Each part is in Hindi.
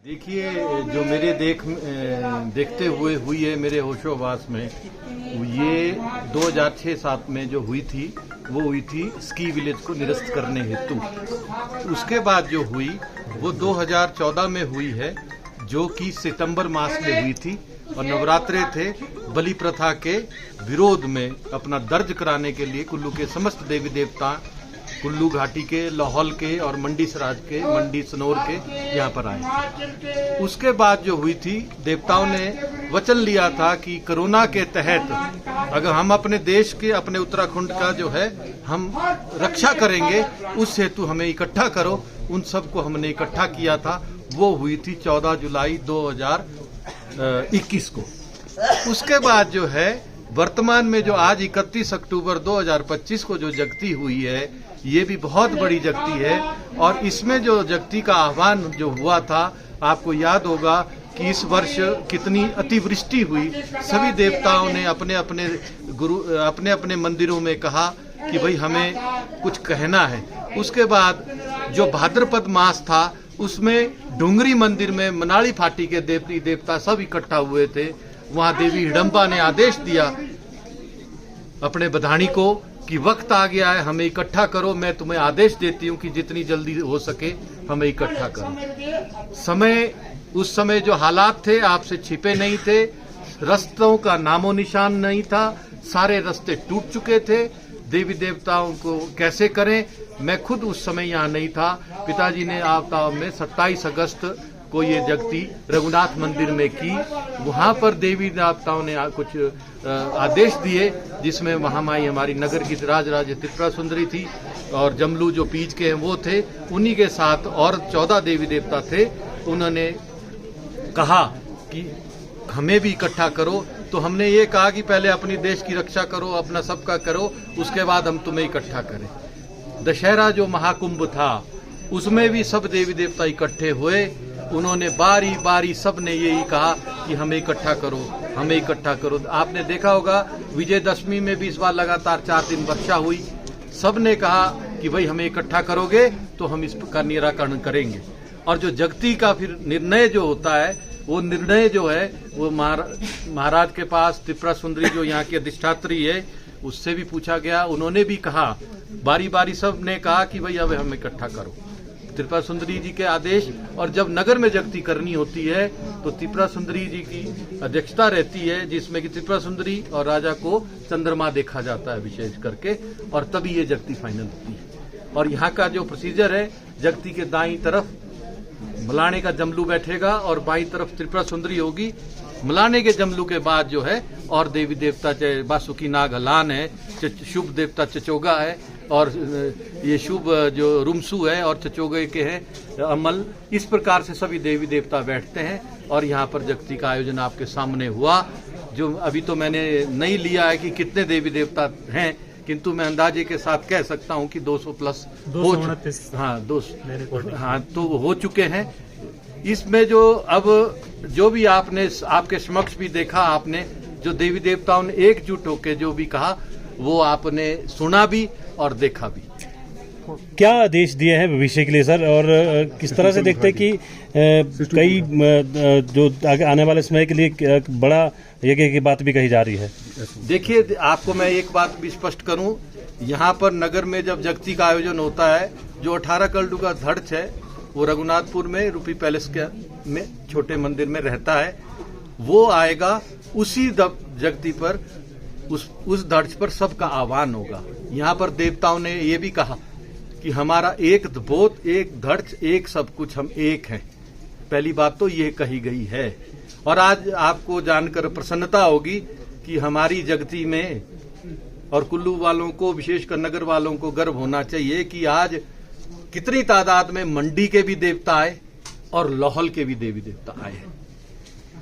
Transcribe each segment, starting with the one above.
देखिए, जो मेरे देखते हुए हुई है मेरे होशोहवास में, ये 2006-7 में जो हुई थी वो हुई थी स्की विलेज को निरस्त करने हेतु। उसके बाद जो हुई वो 2014 में हुई है, जो कि सितंबर मास में हुई थी और नवरात्रे थे। बलि प्रथा के विरोध में अपना दर्ज कराने के लिए कुल्लू के समस्त देवी देवता कुल्लू घाटी के, लाहौल के और मंडी सराज के, मंडी सनौर के यहाँ पर आए। उसके बाद जो हुई थी, देवताओं ने वचन लिया था कि कोरोना के तहत अगर हम अपने देश के, अपने उत्तराखंड का जो है हम रक्षा करेंगे, उस हेतु हमें इकट्ठा करो। उन सबको हमने इकट्ठा किया था। वो हुई थी 14 जुलाई 2021 को। उसके बाद जो है वर्तमान में जो आज 31 अक्टूबर 2025 को जो जगती हुई है, ये भी बहुत बड़ी जगती है। और इसमें जो जगती का आह्वान जो हुआ था, आपको याद होगा कि इस वर्ष कितनी अतिवृष्टि हुई। सभी देवताओं ने अपने अपने मंदिरों में कहा कि भाई हमें कुछ कहना है। उसके बाद जो भाद्रपद मास था, उसमें डुंगरी मंदिर में मनाली फाटी के देवी देवता सब इकट्ठा हुए थे। वहां देवी हिडम्बा ने आदेश दिया अपने बधानी को कि वक्त आ गया है, हमें इकट्ठा करो। मैं तुम्हें आदेश देती हूँ कि जितनी जल्दी हो सके हमें इकट्ठा करो। उस समय जो हालात थे आपसे छिपे नहीं थे। रास्तों का नामो निशान नहीं था, सारे रास्ते टूट चुके थे। देवी देवताओं को कैसे करें, मैं खुद उस समय यहाँ नहीं था। पिताजी ने आपदा में 27 अगस्त को ये जगती रघुनाथ मंदिर में की। वहां पर देवी देवताओं ने कुछ आदेश दिए, जिसमें महामाई हमारी नगर की राज त्रिपुरा सुंदरी थी और जमलू जो पीज के हैं वो थे। उन्हीं के साथ और 14 देवी देवता थे। उन्होंने कहा कि हमें भी इकट्ठा करो। तो हमने ये कहा कि पहले अपनी देश की रक्षा करो, अपना सबका करो, उसके बाद हम तुम्हें इकट्ठा करें। दशहरा जो महाकुंभ था, उसमें भी सब देवी देवता इकट्ठे हुए। उन्होंने बारी बारी सब ने यही कहा कि हमें इकट्ठा करो, हमें इकट्ठा करो। आपने देखा होगा विजयदशमी में भी इस बार लगातार 4 दिन वर्षा हुई। सब ने कहा कि भाई हमें इकट्ठा करोगे तो हम इसका निराकरण करेंगे। और जो जगती का फिर निर्णय जो होता है, वो निर्णय जो है वो महाराज के पास त्रिपुरा सुंदरी जो यहाँ की अधिष्ठात्री है, उससे भी पूछा गया। उन्होंने भी कहा, बारी बारी सब ने कहा कि भाई अब हम इकट्ठा करो। त्रिपुरा सुंदरी जी के आदेश, और जब नगर में जगती करनी होती है तो त्रिपुरा सुंदरी जी की अध्यक्षता रहती है, जिसमें कि त्रिपुरा सुंदरी और राजा को चंद्रमा देखा जाता है विशेष करके, और तभी ये जगती फाइनल होती है। और यहाँ का जो प्रोसीजर है, जगती के दाईं तरफ मलाने का जमलू बैठेगा और बाईं तरफ त्रिपुरा सुंदरी होगी। मलाने के जमलू के बाद जो है और देवी देवता, चाहे बासुकी नाग हलान है, शुभ देवता चचोगा है, और ये शुभ जो रुमसू है और चचोगे के हैं अमल। इस प्रकार से सभी देवी देवता बैठते हैं और यहाँ पर जगती का आयोजन आपके सामने हुआ। जो अभी तो मैंने नहीं लिया है कि कितने देवी देवता हैं, किंतु मैं अंदाजे के साथ कह सकता हूँ कि 200 प्लस हाँ तो हो चुके हैं। इसमें जो भी आपने आपके समक्ष भी देखा, आपने जो देवी देवताओं ने एकजुट होकर जो भी कहा, वो आपने सुना भी और देखा भी। क्या आदेश दिए हैं भविष्य के लिए सर, और किस तरह से देखते हैं कि कई जो आने वाले समय के लिए बड़ा यज्ञ की बात भी कही जा रही है? देखिए, आपको मैं एक बात भी स्पष्ट करूं, यहाँ पर नगर में जब जगती का आयोजन होता है, जो 18 कलडू का धड़च है वो रघुनाथपुर में रूपी पैलेस के में छोटे मंदिर में रहता है। वो आएगा, उसी जगती पर उस धड़च पर सबका आह्वान होगा। यहाँ पर देवताओं ने ये भी कहा कि हमारा एक बोध, एक धड़च, एक सब कुछ, हम एक हैं। पहली बात तो ये कही गई है। और आज आपको जानकर प्रसन्नता होगी कि हमारी जगती में, और कुल्लू वालों को, विशेषकर नगर वालों को गर्व होना चाहिए कि आज कितनी तादाद में मंडी के भी देवता आए और लाहौल के भी देवी देवता आए हैं।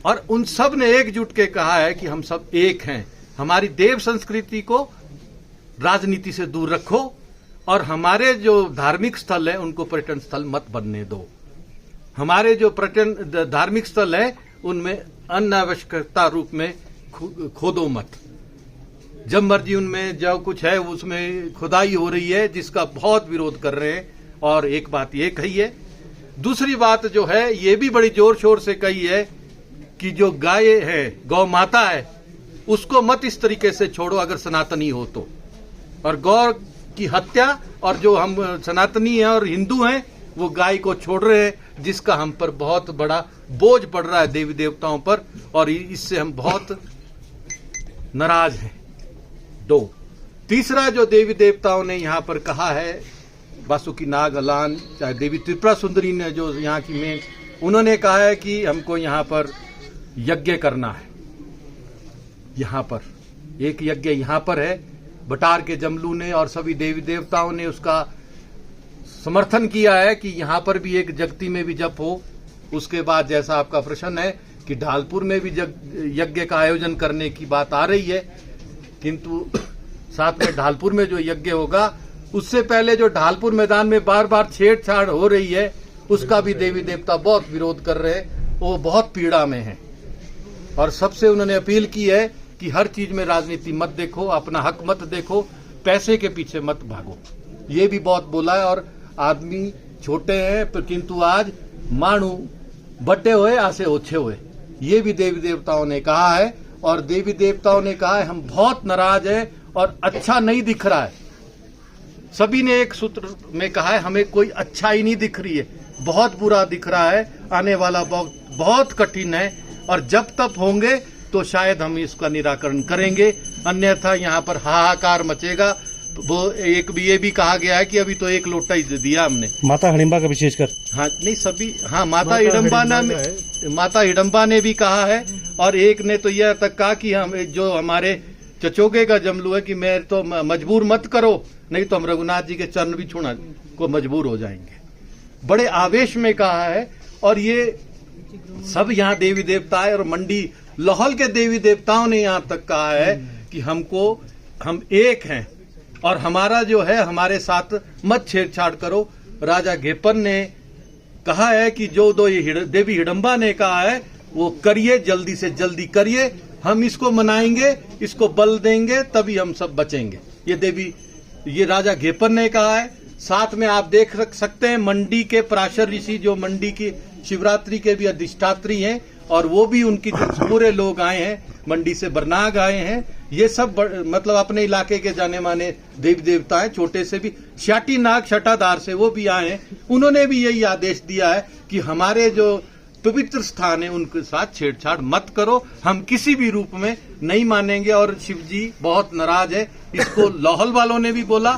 और उन सब ने एकजुट के कहा है कि हम सब एक हैं। हमारी देव संस्कृति को राजनीति से दूर रखो और हमारे जो धार्मिक स्थल है उनको पर्यटन स्थल मत बनने दो। हमारे जो पर्यटन धार्मिक स्थल है उनमें अनावश्यकता रूप में खोदो मत। जब मर्जी उनमें जो कुछ है उसमें खुदाई हो रही है, जिसका बहुत विरोध कर रहे हैं। और एक बात ये कही है, दूसरी बात जो है ये भी बड़ी जोर शोर से कही है कि जो गाय है, गौ माता है, उसको मत इस तरीके से छोड़ो अगर सनातनी हो तो। और गौ की हत्या, और जो हम सनातनी हैं और हिंदू हैं वो गाय को छोड़ रहे हैं, जिसका हम पर बहुत बड़ा बोझ पड़ रहा है देवी देवताओं पर, और इससे हम बहुत नाराज हैं। 2, तीसरा जो देवी देवताओं ने यहाँ पर कहा है, वासुकी नाग अलान, चाहे देवी त्रिपुरा सुंदरी ने जो यहाँ की मेन, उन्होंने कहा है कि हमको यहाँ पर यज्ञ करना है। यहाँ पर एक यज्ञ यहाँ पर है, बटार के जमलू ने और सभी देवी देवताओं ने उसका समर्थन किया है कि यहाँ पर भी एक जगती में भी जप हो। उसके बाद जैसा आपका प्रश्न है कि ढालपुर में भी यज्ञ का आयोजन करने की बात आ रही है, किंतु साथ में ढालपुर में जो यज्ञ होगा उससे पहले जो ढालपुर मैदान में बार बार छेड़छाड़ हो रही है उसका भी देवी देवता बहुत विरोध कर रहे हैं, वो बहुत पीड़ा में हैं। और सबसे उन्होंने अपील की है कि हर चीज में राजनीति मत देखो, अपना हक मत देखो, पैसे के पीछे मत भागो। ये भी बहुत बोला है। और आदमी छोटे हैं पर किंतु आज मानू बटे हुए आसे ओछे हुए, ये भी देवी देवताओं ने कहा है। और देवी देवताओं ने कहा है हम बहुत नाराज हैं और अच्छा नहीं दिख रहा है। सभी ने एक सूत्र में कहा है हमें कोई अच्छाई नहीं दिख रही है, बहुत बुरा दिख रहा है, आने वाला बहुत कठिन है, और जब तक होंगे तो शायद हम इसका निराकरण करेंगे, अन्यथा यहाँ पर हाहाकार मचेगा। वो एक भी ये भी कहा गया है कि अभी तो एक लोटा ही दिया हमने। माता हिडिंबा का विशेषकर, हाँ नहीं सभी, हाँ माता हिडम्बा ने भी कहा है। और एक ने तो यह तक कहा कि हम जो हमारे चचोगे का जमलू है कि मैं तो मजबूर मत करो, नहीं तो हम रघुनाथ जी के चरण भी छूना को मजबूर हो जाएंगे। बड़े आवेश में कहा है। और ये सब यहाँ देवी देवता है, और मंडी लाहौल के देवी देवताओं ने यहाँ तक कहा है कि हम एक हैं और हमारा जो है हमारे साथ मत छेड़छाड़ करो। राजा घेपन ने कहा है कि जो दो ये देवी हिडम्बा ने कहा है वो करिए, जल्दी से जल्दी करिए, हम इसको मनाएंगे, इसको बल देंगे, तभी हम सब बचेंगे। ये राजा घेपन ने कहा है। साथ में आप देख सकते हैं मंडी के पराशर ऋषि जो मंडी की शिवरात्रि के भी अधिष्ठात्री हैं, और वो भी उनकी जो पूरे लोग आए हैं, मंडी से बरनाग आए हैं, ये सब मतलब अपने इलाके के जाने माने देवी देवता हैं। छोटे से भी श्याटी नाग छटाधार से वो भी आए हैं, उन्होंने भी यही आदेश दिया है कि हमारे जो पवित्र स्थान है उनके साथ छेड़छाड़ मत करो, हम किसी भी रूप में नहीं मानेंगे। और शिव जी बहुत नाराज है, इसको लाहौल वालों ने भी बोला,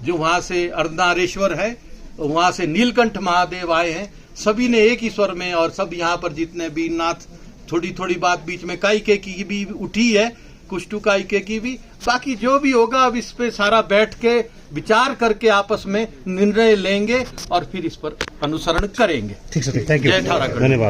जो वहां से अर्धनारेश्वर है, वहां से नीलकंठ महादेव आए हैं, सभी ने एक ही स्वर में, और सब यहाँ पर जितने भी नाथ, थोड़ी थोड़ी बात बीच में काइके की भी उठी है, कुष्टू काइके की भी, बाकी जो भी होगा अब इस पे सारा बैठ के विचार करके आपस में निर्णय लेंगे और फिर इस पर अनुसरण करेंगे। ठीक है, थैंक यू, जय ठाकुर। धन्यवाद।